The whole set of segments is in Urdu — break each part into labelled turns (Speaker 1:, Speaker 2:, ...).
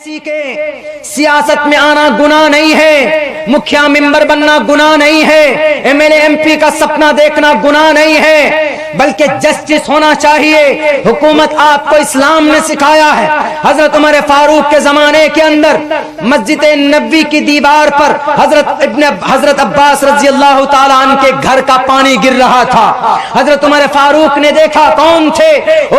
Speaker 1: کسی کے سیاست میں آنا گناہ نہیں ہے، مکھیا ممبر بننا گناہ نہیں ہے، M L A M P کا سپنا دیکھنا گناہ نہیں ہے، بلکہ جسٹس ہونا چاہیے۔ حکومت آپ کو اسلام نے سکھایا ہے۔ حضرت عمر فاروق کے زمانے کے اندر مسجد نبوی کی دیوار پر حضرت عباس رضی اللہ تعالیٰ عنہ کے گھر کا پانی گر رہا تھا۔ حضرت عمر فاروق نے دیکھا، کون تھے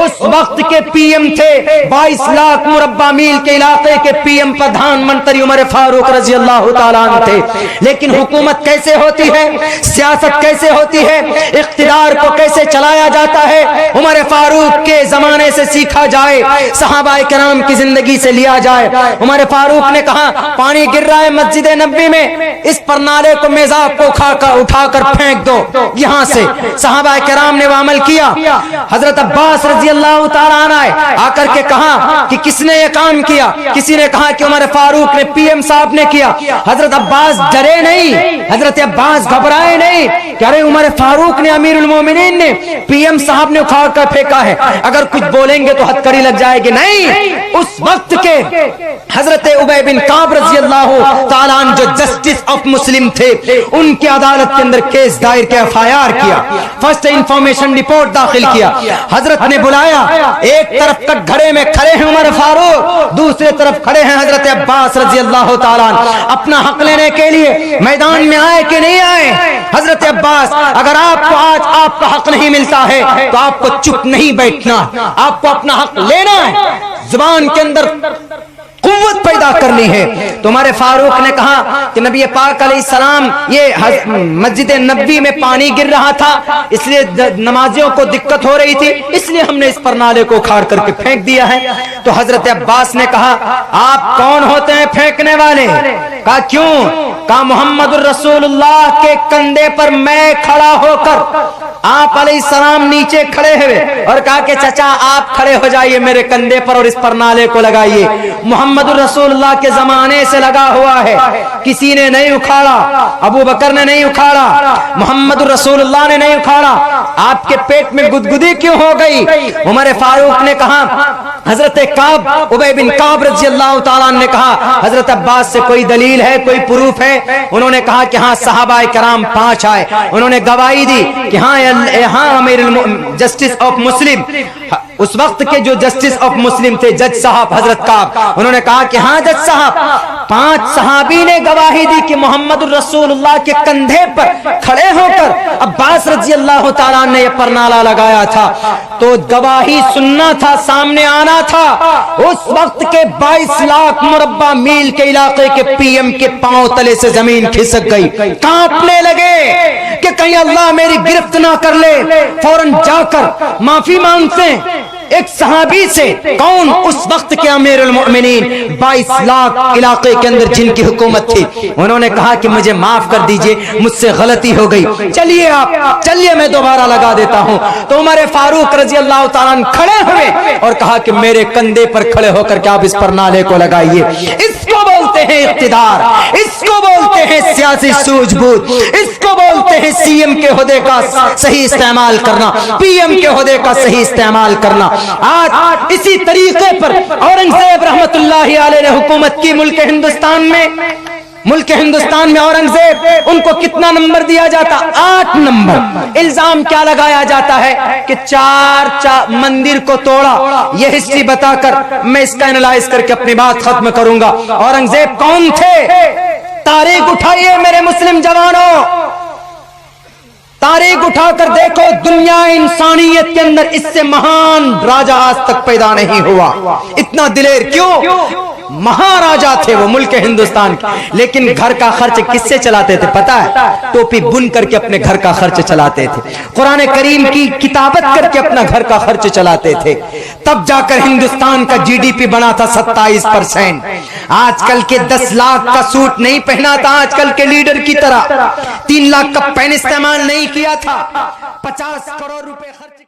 Speaker 1: اس وقت کے پی ایم تھے، 22 لاکھ مربع میل کے علاقے کے پی ایم پردھان منتری عمر فاروق رضی اللہ تعالیٰ عنہ تھے۔ لیکن حکومت کیسے ہوتی ہے، سیاست کیسے ہوتی ہے، اقتدار کو کیسے چلایا جاتا ہے، عمر فاروق کے زمانے سے سیکھا جائے، صحابہ کرام کی زندگی سے لیا جائے۔ عمر فاروق نے کہا پانی گر رہا ہے مسجد نبوی میں، اس پرنالے کو میزاب کو اٹھا کر پھینک دو یہاں سے۔ صحابہ کرام نے وہ عمل کیا۔ حضرت عباس رضی اللہ تعالیٰ عنہ آ کر کے کہا کہ کس نے یہ کام کیا؟ کسی نے کہا کہ عمر فاروق نے، پی ایم صاحب نے کیا۔ حضرت عباس ڈرے نہیں، حضرت عباس گھبرائے نہیں کہ ارے عمر فاروق نے، امیر المومنین نے، پی ایم صاحب نے اکھاڑ کر پھینکا ہے، اگر کچھ بولیں گے تو ہتکڑی لگ جائے گی۔ نہیں، اس وقت کے حضرت ابی بن کعب رضی اللہ تعالیٰ عنہ جو جسٹس آف مسلم تھے، ان کی عدالت کے اندر کیس دائر کیا، ایف آئی آر کیا، فرسٹ انفارمیشن رپورٹ داخل کیا۔ حضرت نے بلایا، ایک طرف تک گھڑے میں کھڑے ہیں عمر فاروق، دوسرے طرف کھڑے ہیں حضرت عباس رضی اللہ تعالیٰ عنہ۔ اپنا حق لینے کے لیے میدان میں آئے کہ نہیں آئے؟ حضرت عباس، اگر آپ کو آج آپ کا حق نہیں ملتا ہے تو آپ کو چپ نہیں بیٹھنا، آپ کو اپنا حق لینا ہے، زبان کے اندر قوت پیدا کرنی ہے۔ تو عمر فاروق نے کہا کہ نبی پاک علیہ السلام، یہ مسجد نبوی میں پانی گر رہا تھا، اس لیے نمازیوں کو دقت ہو رہی تھی، اس لیے ہم نے اس پرنالے کو اکھاڑ کر کے پھینک دیا ہے۔ تو حضرت عباس نے کہا آپ کون ہوتے ہیں پھینکنے والے؟ کہا کیوں؟ کہا محمد الرسول اللہ کے کندھے پر میں کھڑا ہو کر، آپ علیہ السلام نیچے کھڑے ہوئے اور کہا کہ چچا آپ کھڑے ہو جائیے میرے کندھے پر اور اس پرنالے کو لگائیے۔ محمد الرسول اللہ کے زمانے سے لگا ہوا ہے، کسی نے نہیں اکھاڑا، ابو بکر نے نہیں اکھاڑا، محمد الرسول اللہ نے نہیں اکھاڑا، آپ کے پیٹ میں گدگدی کیوں ہو گئی؟ عمر فاروق نے کہا، حضرت کعب، ابی بن کعب رضی اللہ تعالیٰ نے کہا حضرت عباس سے کوئی دلیل ہے، کوئی پروف ہے؟ انہوں نے کہا کہ ہاں صحابہ کرام 5 آئے، انہوں نے گواہی دی کہ ہاں امیر جسٹس آف مسلم، اس وقت کے جو جسٹس آف مسلم تھے جج صاحب حضرت کعب، انہوں نے کہا کہ ہاں جج صاحب، 5 صحابی نے گواہی دی کہ محمد الرسول اللہ کے کندھے پر کھڑے ہو کر عباس رضی اللہ تعالیٰ نے یہ پرنالہ لگایا تھا۔ تو گواہی سننا تھا، سامنے آنا تھا۔ اس وقت کے 22 لاکھ مربع میل کے علاقے کے پی ایم کے پاؤں تلے سے زمین کھسک گئی، کانپنے لگے کہ کہیں اللہ میری گرفت نہ کر لے، فوراً جا کر معافی مانگتے ہیں ایک صحابی سے۔ کون؟ اس وقت کے امیر المؤمنین، 22 لاکھ علاقے کے اندر جن کی حکومت تھی۔ انہوں نے کہا کہ مجھے معاف کر دیجئے، مجھ سے غلطی ہو گئی، چلیے آپ، چلیے میں دوبارہ لگا دیتا ہوں۔ تو عمر فاروق رضی اللہ تعالیٰ عنہ کھڑے ہوئے اور کہا کہ میرے کندھے پر کھڑے ہو کر کے آپ اس پرنالے کو لگائیے۔ اس کو بولتے ہیں اقتدار، اس کو بولتے ہیں سیاسی سوجھ بوجھ، اس کو بولتے ہیں سی ایم کے عہدے کا صحیح استعمال کرنا، پی ایم کے عہدے کا صحیح استعمال کرنا۔ آج اسی طریقے پر اورنگزیب رحمت اللہ علیہ نے حکومت کی ملک ہندوستان میں اورنگزیب، ان کو کتنا نمبر دیا جاتا؟ 8 نمبر۔ الزام کیا لگایا جاتا ہے کہ 4 مندر کو توڑا۔ یہ ہسٹری بتا کر میں اس کا انالائز کر کے اپنی بات ختم کروں گا۔ اورنگزیب کون تھے؟ تاریخ اٹھائیے میرے مسلم جوانوں، تاریخ اٹھا کر دیکھو، دنیا انسانیت کے اندر اس سے مہان راجہ آج تک پیدا نہیں ہوا۔ اتنا دلیر کیوں؟ مہاراجا تھے وہ ملک ہندوستان کے، لیکن گھر کا خرچ کس سے چلاتے تھے پتا ہے؟ ٹوپی بن کر کے اپنے گھر کا خرچ چلاتے تھے، قرآن کریم کی کتابت کر کے اپنا گھر کا خرچ چلاتے تھے، تب جا کر ہندوستان کا جی ڈی پی بنا تھا 27%۔ آج کل کے 10 لاکھ کا سوٹ نہیں پہنا تھا آج کل کے لیڈر کی طرح، 3 لاکھ کا پین استعمال نہیں کیا تھا، 50 کروڑ روپے خرچ